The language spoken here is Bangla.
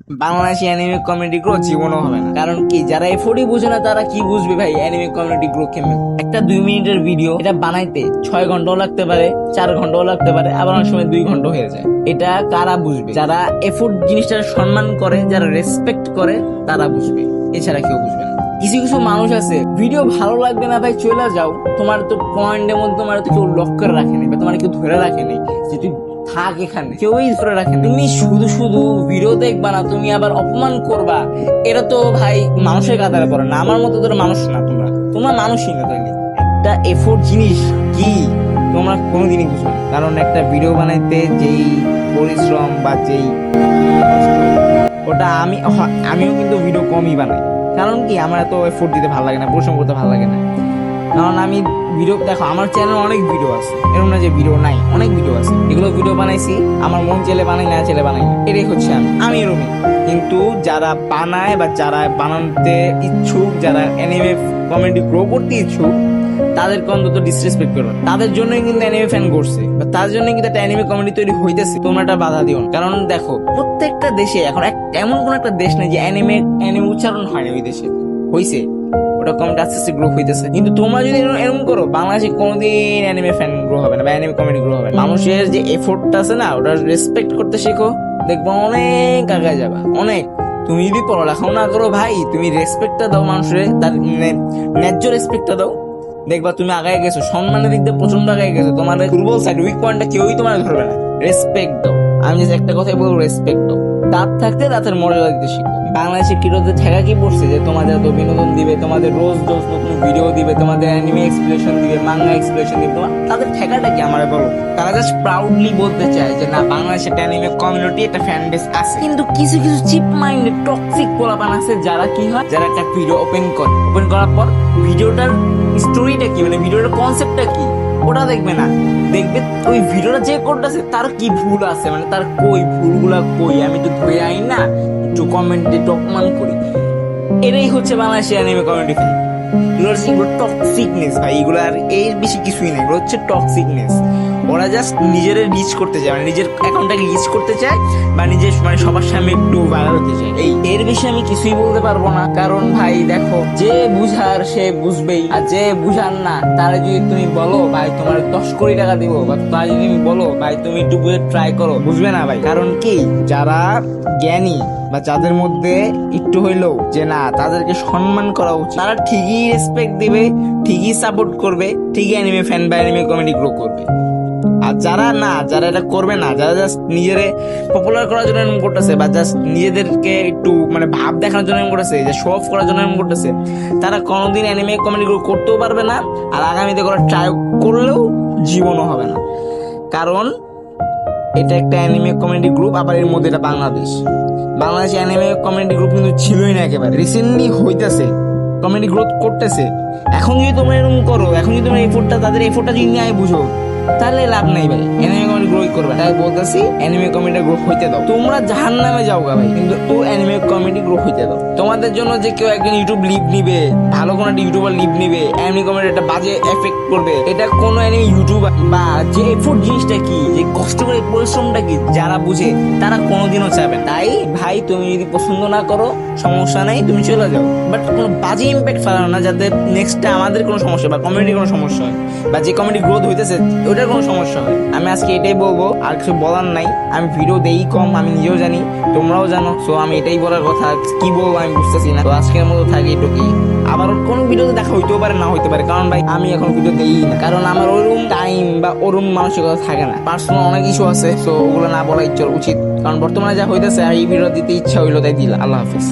বাংলাদেশি অ্যানিমে কমেডি গ্রো জীবনও হবে না। কারণ কি, যারা এফোর্টই বুঝে না তারা কি বুঝবে ভাই অ্যানিমে কমেডি গ্রো কেমন? একটা 2 মিনিটের ভিডিও, এটা বানাইতে 6 ঘন্টাও লাগতে পারে, 4 ঘন্টাও লাগতে পারে, আবার অনেক সময় 2 ঘন্টা হয়ে যায়। এটা কারা বুঝবে? যারা এফোর্ট জিনিসটার সম্মান করে, যারা রেসপেক্ট করে, তারা বুঝবে, এছাড়া কেউ বুঝবে না। কিছু কিছু মানুষ আছে, ভিডিও ভালো লাগবে না ভাই চলে যাও, তোমার তো পয়েন্টের মধ্যে তোমার তো কেউ লক করে রাখেনি বা তোমার কেউ ধরে রাখেনি যে তুই থাক এখানে, কেউই ধরে রাখেন। তুমি শুধু শুধু ভিডিও দেখবা না, তুমি আবার অপমান করবা, এটা তো ভাই মানুষের কাতারে পড়ে না। আমার মতো তো মানুষ না, তোমরা মানুষই না। তাইলে একটা এফোর্ট জিনিস কি তোমরা কোনোদিনই বুঝবে না। কারণ একটা ভিডিও বানাইতে যেই পরিশ্রম বা যেই কষ্ট, ওটা আমিও কিন্তু ভিডিও কমই বানাই। কারণ কি, আমার এত এফোর্ট দিতে ভালো লাগে না, পরিশ্রম করতে ভালো লাগে না। কারণ আমি ভিডিও দেখো, আমার চ্যানেলে অনেক ভিডিও আছে, এরকম না যে ভিডিও নাই, অনেক ভিডিও আছে। এগুলো ভিডিও বানাইছি আমার মন চেলে বানাই, না চেলে বানাই না, এটাই হচ্ছে আমি এরকমই। কিন্তু যারা বানায় বা যারা বানাতে ইচ্ছুক, যারা অ্যানিমে কমেডি গ্রো করতে ইচ্ছুক, তাদেরকে অন্তত ডিসরেসপেক্ট করো। তাদের জন্যই কিন্তু অ্যানিমে ফ্যান করছে, বা তার জন্যই কিন্তু একটা অ্যানিমে কমেডি তৈরি হইতেছে। তোমরা একটা বাধা দিও না। কারণ দেখো, প্রত্যেকটা দেশে এখন এমন কোন একটা দেশ নেই যে অ্যানিমে উচ্চারণ হয় না। ওই দেশে হইছে, ওটা কমেডি আস্তে আস্তে গ্রো হইতেছে। কিন্তু তোমরা যদি এরকম করো, বাংলাদেশে কোনোদিন অ্যানিমে ফ্যান গ্রো হবে না বা অ্যানিমে কমেডি গ্রো হবে না। মানুষের যে এফোর্টটা আছে না, ওটা রেসপেক্ট করতে শেখো, দেখবো অনেক আগায় যাবা, অনেক। তুমি যদি পড়ালেখাও না করো ভাই, তুমি রেসপেক্টটা দাও মানুষের, তার ন্যায্য রেসপেক্টটা দাও, দেখবা তুমি আগায় গেছো, সম্মানের দিক দিয়ে প্রচন্ড আগায় গেছো। তোমার দুর্বল সাইড, উইক পয়েন্টটা কেউই তোমার ধরবে না। রেসপেক্ট দাও। আমি যে একটা কথাই বলবো, রেসপেক্ট দাও। দাঁত থাকতে দাঁতের মর্যাদা দিতে শিখো। বাংলাদেশে কিরোতে ঠেকা কি পড়ছে যে তোমাদের এত বিনোদন দিবে, তোমাদের রোজ নতুন ভিডিও দিবে, তোমাদের অ্যানিমে এক্সপ্লেনেশন দিবে, মাঙ্গা এক্সপ্লেনেশন দিবে। তোমার তাদের ঠেকাটা কি আমারে বলো? তারা জাস্ট প্রাউডলি বলতে চায় যে না, বাংলাদেশে একটা অ্যানিমে কমিউনিটি, একটা ফ্যান বেস আছে। কিন্তু কিছু কিছু চিপ মাইন্ডেড টক্সিক পোলাপান আছে, যারা কি হয়, যারা একটা ভিডিও ওপেন করার পর ভিডিওটার স্টোরিটা কি, মানে ভিডিওটার কনসেপ্টটা কি, ওটা দেখবে না। দেখবে ওই ভিডিওটা যে করতেছে তার কি ভুল আছে, মানে তার ভুলগুলা আমি তো ধরে আই না, একটু কমেন্টে অপমান করি। এটাই হচ্ছে বাংলাদেশের অ্যানিমে কমিউনিটি ফ্যান। এগুলো টক্সিকনেস ভাই, এগুলো আর এর বেশি কিছুই নেই, এগুলো হচ্ছে টক্সিকনেস। ওরা জাস্ট নিজের রিচ করতে চায়, মানে নিজের অ্যাকাউন্টটাকে রিচ করতে চায়, বা নিজের মানে সবার সামনে একটু ভাইরাল হতে চায়। এর বেশি আমি কিছুই বলতে পারবো না। কারণ ভাই দেখো, যে বুঝার সে বুঝবেই, আর যে বুঝার না তারা যদি তুমি বলো ভাই তোমার 10 কোটি টাকা দিব, বা তারা যদি তুমি বলো ভাই তুমি একটু বুঝে ট্রাই করো, বুঝবে না ভাই। কারণ কি, যারা জ্ঞানী বা যাদের মধ্যে একটু হইলেও যে না, তাদেরকে সম্মান করা উচিত, তারা ঠিকই রেসপেক্ট দিবে, ঠিকই সাপোর্ট করবে, ঠিকই অ্যানিমে ফ্যান বা অ্যানিমে কমেডি গ্রো করবে। আর যারা এটা করবে না, যারা জাস্ট নিজের পপুলার করার জন্য এরকম করতেছে, বা জাস্ট নিজেদেরকে একটু মানে ভাব দেখানোর জন্য এরকম করতেছে, যে শো অফ করার জন্য এরকম করতেছে, তারা কোনোদিন অ্যানিমে কমেডি গ্রো করতেও পারবে না, আর আগামীতে করার ট্রাই করলেও জীবনও হবে না। কারণ এটা একটা অ্যানিমে কমেডি গ্রুপ, আবার এর মধ্যে এটা বাংলাদেশ অ্যানিমে কমেডি গ্রুপ কিন্তু ছিলই না, একেবারে রিসেন্টলি হইতেছে, কমেডি গ্রোথ করতেছে। এখন যদি তোমরা এরকম করো, এখন যদি তোমরা তাদের এফোর্টটা যদি নিয়ে বুঝো, তাহলে লাভ নাই ভাই, অ্যানিমে কমেডি গ্রো করবে। তাই বলতেছি, অ্যানিমে কমেডি গ্রো হইতে দাও। তোমরা জাহান্নামে যাও গা ভাই, কিন্তু ও অ্যানিমে কমেডি গ্রো হইতে দাও। তোমাদের জন্য যে কেউ একজন ইউটিউব লিভ নিবে, ভালো কোনো একটা ইউটিউবার লিভ নিবে, অ্যানিমে কমেডি একটা বাজে এফেক্ট করবে, এটা কোনো অ্যানিমে ইউটিউবার বা যে এফোর্ট জিনিসটা কি, যে কষ্ট করে পরিশ্রমটা কি, যারা বুঝে তারা কোনোদিনও চাবে না। তাই ভাই, তুমি যদি পছন্দ না করো, সমস্যা নাই, তুমি চলে যাও, বাট কোনো বাজে ইম্প্যাক্ট ফেলানো না, যাতে নেক্সট আমাদের কোনো সমস্যা বা কমিউনিটির কোনো সমস্যা হয়, বা যে কমিউনিটি গ্রোথ হইতেছে ওটার কোনো সমস্যা হয়। আমি আজকে এটাই বলবো, আর কিছু বলার নাই। আমি ভিডিও দেই কম, আমি নিজেও জানি, তোমরাও জানো। সো আমি এটাই বলার কথা, কি বলবো আমি বুঝতেছি না। তো আজকের মতো থাকি এটুকুই। আবার কোন ভিডিওতে দেখা হইতেও পারে, না হইতে পারে, কারণ ভাই আমি এখন ভিডিও দেই না, কারণ আমার ওরকম টাইম বা ওরকম মানসিকতা থাকে না। পার্সোনাল অনেক ইস্যু আছে, সো ওগুলো না বলাই উচিত। কারণ বর্তমানে যা হইতেছে, এই ভিডিও দিতে ইচ্ছা হইলো তাই দিলাম। আল্লাহ হাফিজ।